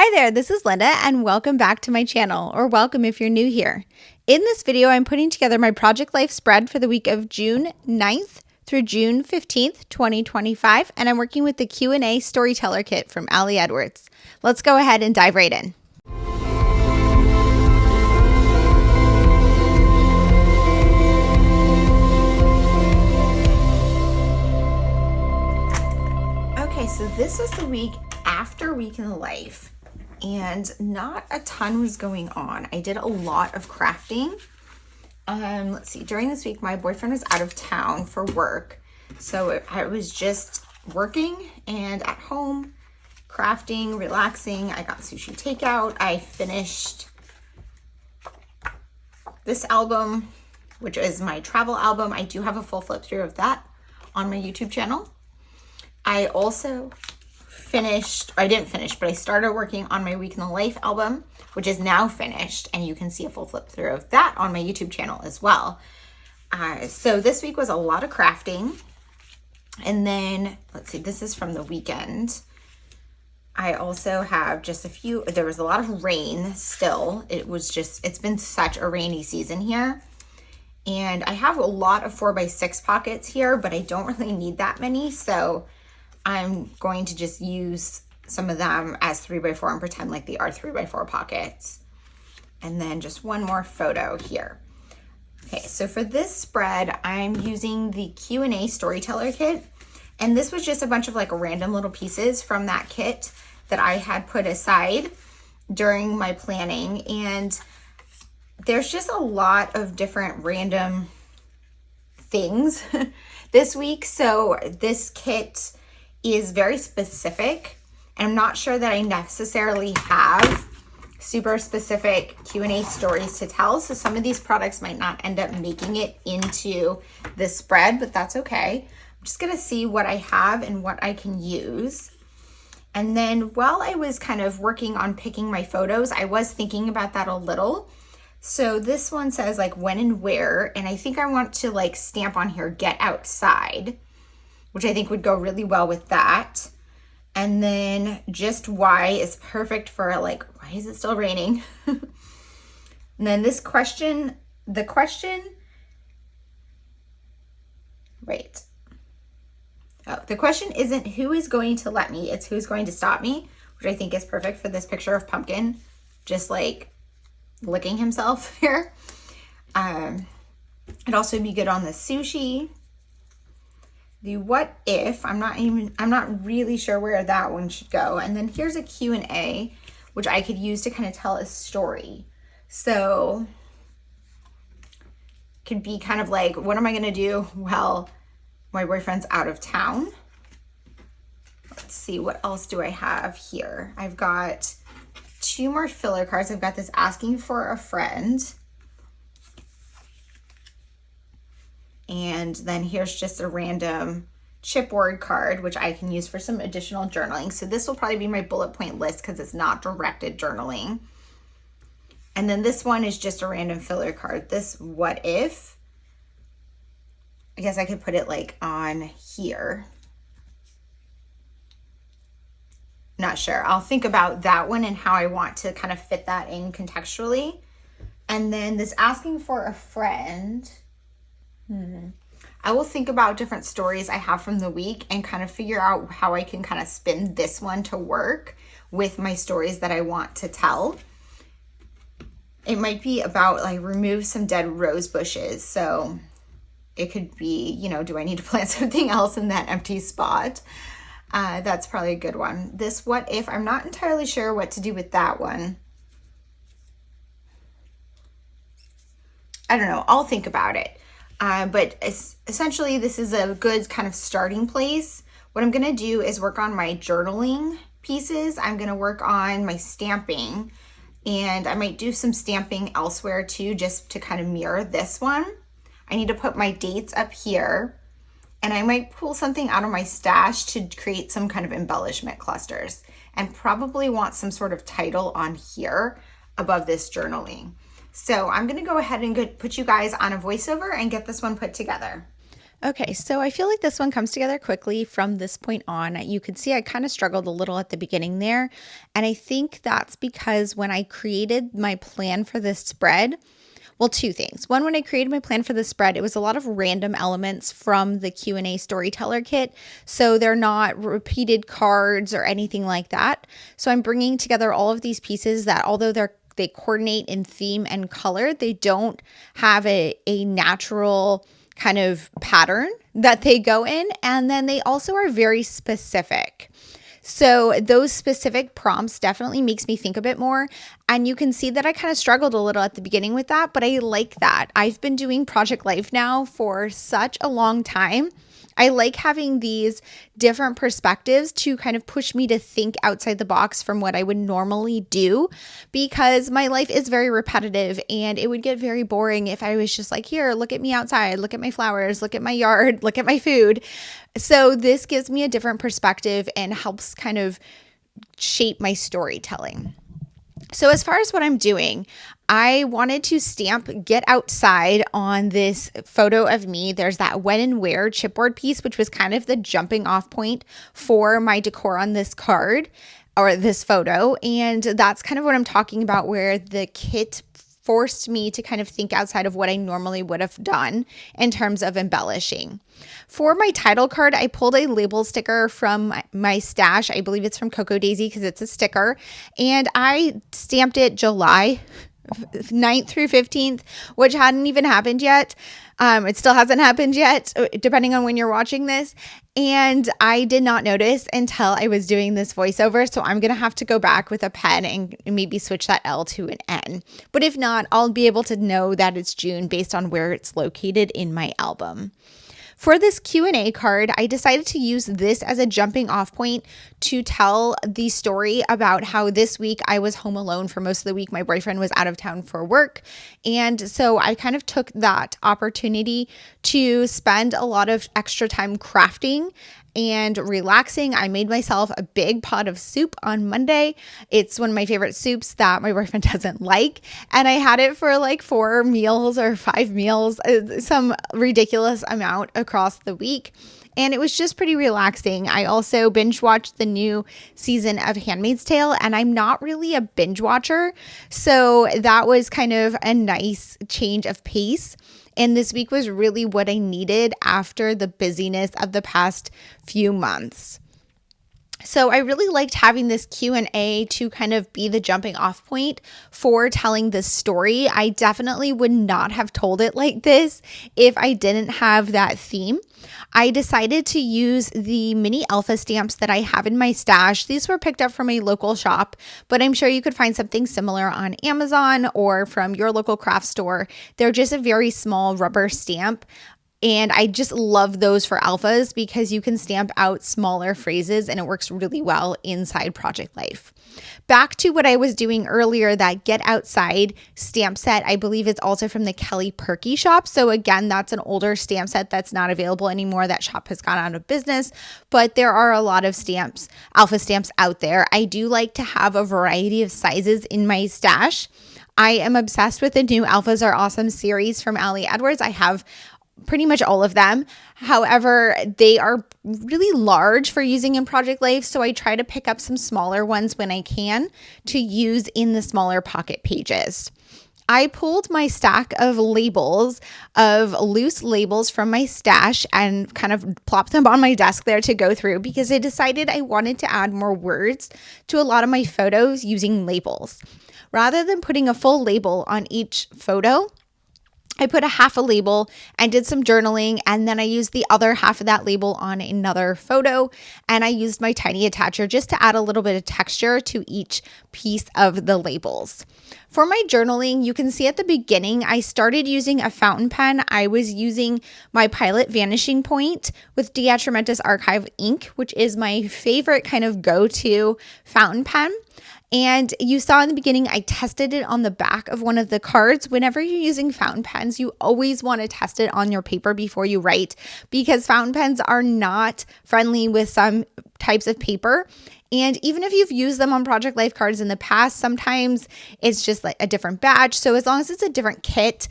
Hi there, this is Linda and welcome back to my channel, or welcome if you're new here. In this video, I'm putting together my Project Life spread for the week of June 9th through June 15th, 2025, and I'm working with the Q&A Storyteller Kit from Ali Edwards. Let's go ahead and dive right in. Okay, so this was the week after Week in the Life. And not a ton was going on. I did a lot of crafting. Let's see, during this week, my boyfriend was out of town for work. So I was just working and at home, crafting, relaxing. I got sushi takeout. I finished this album, which is my travel album. I do have a full flip through of that on my YouTube channel. I also I didn't finish, but I started working on my Week in the Life album, which is now finished, and you can see a full flip through of that on my YouTube channel as well. So this week was a lot of crafting, and then let's see, this is from the weekend. I also have just there was a lot of rain still. It's been such a rainy season here. And I have a lot of 4x6 pockets here, but I don't really need that many, so I'm going to just use some of them as 3x4 and pretend like they are 3x4 pockets. And then just one more photo here. Okay, so for this spread, I'm using the Q&A Storyteller Kit. And this was just a bunch of like random little pieces from that kit that I had put aside during my planning. And there's just a lot of different random things this week. So this kit is very specific, and I'm not sure that I necessarily have super specific Q&A stories to tell, so some of these products might not end up making it into this spread, but that's okay. I'm just gonna see what I have and what I can use. And then while I was kind of working on picking my photos, I was thinking about that a little. So this one says like when and where, and I think I want to like stamp on here, get outside, which I think would go really well with that. And then just why is perfect for like, why is it still raining? And then the question isn't who is going to let me, it's who's going to stop me, which I think is perfect for this picture of Pumpkin, just like licking himself here. It'd also be good on the sushi. The what if, I'm not really sure where that one should go. And then here's a Q&A, which I could use to kind of tell a story. So could be kind of like, what am I going to do while my boyfriend's out of town? Let's see, what else do I have here? I've got 2 more filler cards. I've got this asking for a friend. And then here's just a random chipboard card, which I can use for some additional journaling. So this will probably be my bullet point list because it's not directed journaling. And then this one is just a random filler card. This what if, I guess I could put it like on here. Not sure. I'll think about that one and how I want to kind of fit that in contextually. And then this asking for a friend. I will think about different stories I have from the week and kind of figure out how I can kind of spin this one to work with my stories that I want to tell. It might be about like remove some dead rose bushes. So it could be, do I need to plant something else in that empty spot? That's probably a good one. This what if, I'm not entirely sure what to do with that one. I don't know. I'll think about it. But essentially, this is a good kind of starting place. What I'm going to do is work on my journaling pieces. I'm going to work on my stamping, and I might do some stamping elsewhere too, just to kind of mirror this one. I need to put my dates up here, and I might pull something out of my stash to create some kind of embellishment clusters, and probably want some sort of title on here above this journaling. So I'm going to go ahead and put you guys on a voiceover and get this one put together. Okay, so I feel like this one comes together quickly from this point on. You can see I kind of struggled a little at the beginning there. And I think that's because when I created my plan for this spread, well, two things. One, when I created my plan for the spread, it was a lot of random elements from the Q&A Storyteller Kit. So they're not repeated cards or anything like that. So I'm bringing together all of these pieces that although they coordinate in theme and color, they don't have a natural kind of pattern that they go in. And then they also are very specific. So those specific prompts definitely makes me think a bit more. And you can see that I kind of struggled a little at the beginning with that, but I like that. I've been doing Project Life now for such a long time. I like having these different perspectives to kind of push me to think outside the box from what I would normally do, because my life is very repetitive and it would get very boring if I was just like, here, look at me outside, look at my flowers, look at my yard, look at my food. So this gives me a different perspective and helps kind of shape my storytelling. So as far as what I'm doing, I wanted to stamp get outside on this photo of me. There's that when and where chipboard piece, which was kind of the jumping off point for my decor on this card or this photo. And that's kind of what I'm talking about, where the kit forced me to kind of think outside of what I normally would have done in terms of embellishing. For my title card, I pulled a label sticker from my stash. I believe it's from Cocoa Daisy because it's a sticker. And I stamped it July 9th through 15th, which hadn't even happened yet. It still hasn't happened yet, depending on when you're watching this. And I did not notice until I was doing this voiceover. So I'm going to have to go back with a pen and maybe switch that L to an N. But if not, I'll be able to know that it's June based on where it's located in my album. For this Q&A card, I decided to use this as a jumping off point to tell the story about how this week I was home alone for most of the week. My boyfriend was out of town for work. And so I kind of took that opportunity to spend a lot of extra time crafting and relaxing. I made myself a big pot of soup on Monday. It's one of my favorite soups that my boyfriend doesn't like. And I had it for like 4 meals or 5 meals, some ridiculous amount across the week. And it was just pretty relaxing. I also binge watched the new season of Handmaid's Tale, and I'm not really a binge watcher. So that was kind of a nice change of pace. And this week was really what I needed after the busyness of the past few months. So I really liked having this Q&A to kind of be the jumping off point for telling this story. I definitely would not have told it like this if I didn't have that theme. I decided to use the mini alpha stamps that I have in my stash. These were picked up from a local shop, but I'm sure you could find something similar on Amazon or from your local craft store. They're just a very small rubber stamp. And I just love those for alphas because you can stamp out smaller phrases and it works really well inside Project Life. Back to what I was doing earlier, that Get Outside stamp set, I believe it's also from the Kelly Perky shop. So again, that's an older stamp set that's not available anymore. That shop has gone out of business, but there are a lot of stamps, alpha stamps out there. I do like to have a variety of sizes in my stash. I am obsessed with the new Alphas Are Awesome series from Ali Edwards. I have pretty much all of them. However, they are really large for using in Project Life, so I try to pick up some smaller ones when I can to use in the smaller pocket pages. I pulled my stack of labels, of loose labels from my stash and kind of plopped them on my desk there to go through because I decided I wanted to add more words to a lot of my photos using labels. Rather than putting a full label on each photo, I put a half a label and did some journaling, and then I used the other half of that label on another photo, and I used my tiny attacher just to add a little bit of texture to each piece of the labels. For my journaling, you can see at the beginning, I started using a fountain pen. I was using my Pilot Vanishing Point with Diatramentus Archive ink, which is my favorite kind of go-to fountain pen. And you saw in the beginning, I tested it on the back of one of the cards. Whenever you're using fountain pens, you always want to test it on your paper before you write because fountain pens are not friendly with some types of paper. And even if you've used them on Project Life cards in the past, sometimes it's just like a different batch. So as long as it's a different kit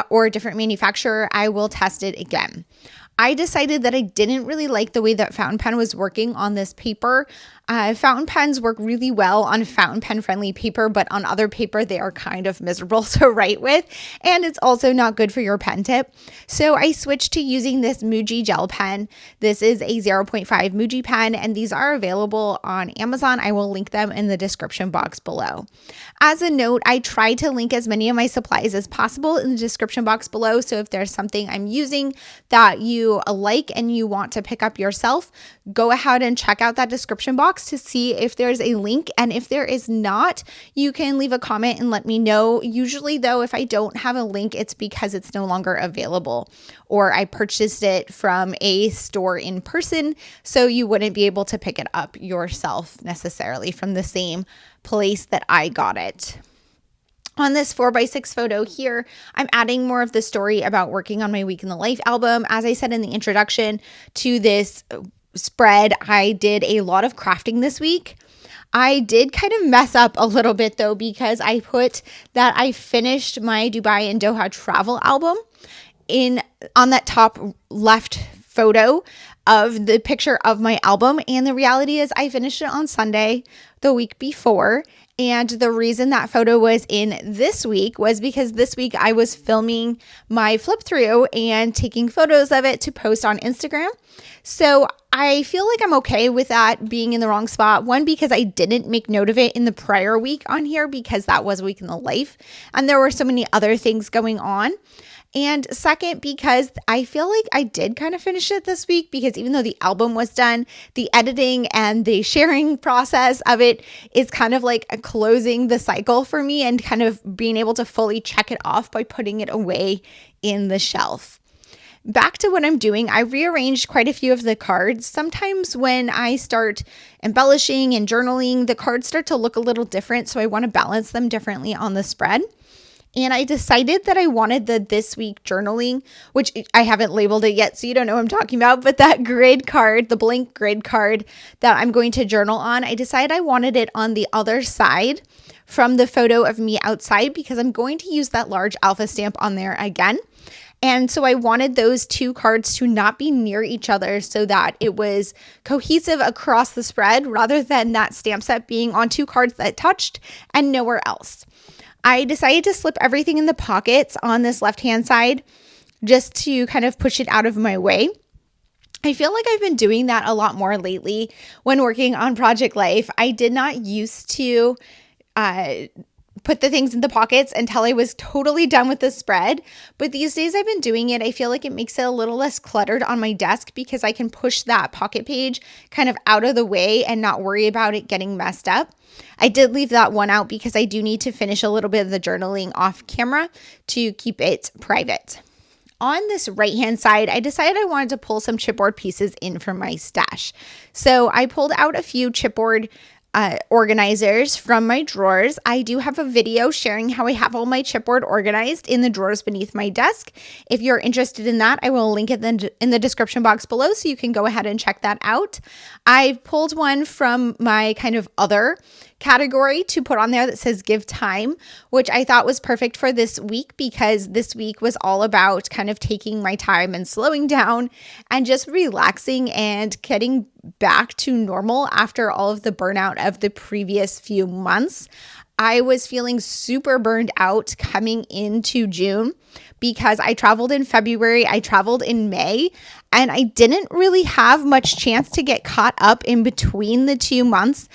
or a different manufacturer, I will test it again. I decided that I didn't really like the way that fountain pen was working on this paper. Fountain pens work really well on fountain pen friendly paper, but on other paper, they are kind of miserable to write with. And it's also not good for your pen tip. So I switched to using this Muji gel pen. This is a 0.5 Muji pen, and these are available on Amazon. I will link them in the description box below. As a note, I try to link as many of my supplies as possible in the description box below. So if there's something I'm using that you like and you want to pick up yourself, go ahead and check out that description box to see if there's a link. And if there is not, you can leave a comment and let me know. Usually though, if I don't have a link, it's because it's no longer available or I purchased it from a store in person. So you wouldn't be able to pick it up yourself necessarily from the same place that I got it. On this 4x6 photo here, I'm adding more of the story about working on my week in the life album. As I said in the introduction to this spread, I did a lot of crafting this week. I did kind of mess up a little bit though, because I put that I finished my Dubai and Doha travel album on that top left photo of the picture of my album. And the reality is I finished it on Sunday, the week before. And the reason that photo was in this week was because this week I was filming my flip through and taking photos of it to post on Instagram. So I feel like I'm okay with that being in the wrong spot. One, because I didn't make note of it in the prior week on here because that was a week in the life and there were so many other things going on. And second, because I feel like I did kind of finish it this week, because even though the album was done, the editing and the sharing process of it is kind of like closing the cycle for me and kind of being able to fully check it off by putting it away in the shelf. Back to what I'm doing, I rearranged quite a few of the cards. Sometimes when I start embellishing and journaling, the cards start to look a little different, so I want to balance them differently on the spread. And I decided that I wanted the this week journaling, which I haven't labeled it yet, so you don't know what I'm talking about, but that grid card, the blank grid card that I'm going to journal on, I decided I wanted it on the other side from the photo of me outside because I'm going to use that large alpha stamp on there again. And so I wanted those two cards to not be near each other so that it was cohesive across the spread rather than that stamp set being on two cards that touched and nowhere else. I decided to slip everything in the pockets on this left-hand side just to kind of push it out of my way. I feel like I've been doing that a lot more lately when working on Project Life. I did not used to put the things in the pockets until I was totally done with the spread. But these days I've been doing it. I feel like it makes it a little less cluttered on my desk because I can push that pocket page kind of out of the way and not worry about it getting messed up. I did leave that one out because I do need to finish a little bit of the journaling off camera to keep it private. On this right-hand side, I decided I wanted to pull some chipboard pieces in from my stash. So I pulled out a few chipboard organizers from my drawers. I do have a video sharing how I have all my chipboard organized in the drawers beneath my desk. If you're interested in that, I will link it in the description box below so you can go ahead and check that out. I pulled one from my kind of other category to put on there that says give time, which I thought was perfect for this week because this week was all about kind of taking my time and slowing down and just relaxing and getting back to normal after all of the burnout of the previous few months. I was feeling super burned out coming into June because I traveled in February, I traveled in May, and I didn't really have much chance to get caught up in between the 2 months.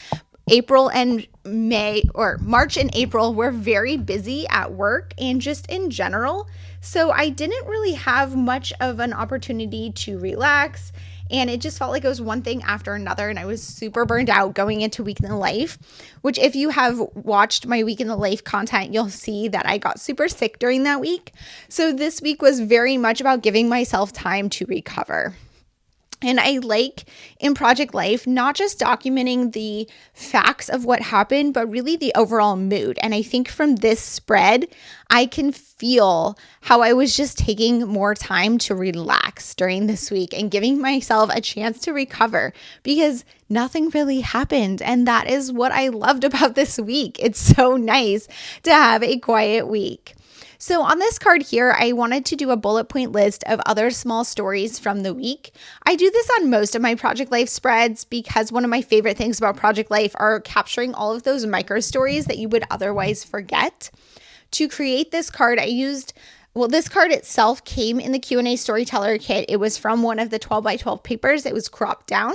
April and May, or March and April, were very busy at work and just in general. So I didn't really have much of an opportunity to relax. And it just felt like it was one thing after another. And I was super burned out going into Week in the Life, which if you have watched my Week in the Life content, you'll see that I got super sick during that week. So this week was very much about giving myself time to recover. And I like in Project Life, not just documenting the facts of what happened, but really the overall mood. And I think from this spread, I can feel how I was just taking more time to relax during this week and giving myself a chance to recover because nothing really happened. And that is what I loved about this week. It's so nice to have a quiet week. So on this card here, I wanted to do a bullet point list of other small stories from the week. I do this on most of my Project Life spreads because one of my favorite things about Project Life are capturing all of those micro stories that you would otherwise forget. To create this card, I used, well, this card itself came in the Q&A Storyteller Kit. It was from one of the 12 by 12 papers. It was cropped down.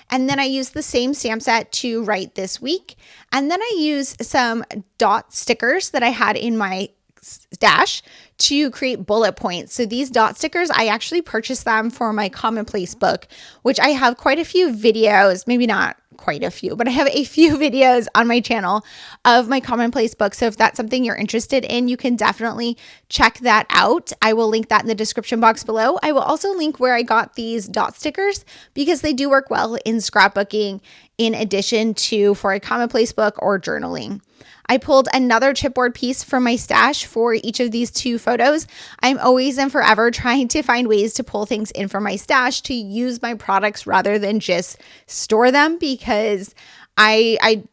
And then I used the same stamp set to write this week. And then I used some dot stickers that I had in my stash to create bullet points. So these dot stickers, I actually purchased them for my commonplace book, which I have quite a few videos, maybe not quite a few, but I have a few videos on my channel of my commonplace book. So if that's something you're interested in, you can definitely check that out. I will link that in the description box below. I will also link where I got these dot stickers because they do work well in scrapbooking in addition to for a commonplace book or journaling. I pulled another chipboard piece from my stash for each of these two photos. I'm always and forever trying to find ways to pull things in from my stash to use my products rather than just store them because I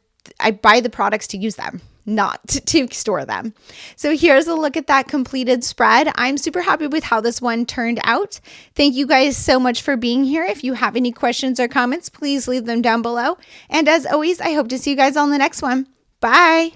buy the products to use them, not to store them. So here's a look at that completed spread. I'm super happy with how this one turned out. Thank you guys so much for being here. If you have any questions or comments, please leave them down below. And as always, I hope to see you guys on the next one. Bye.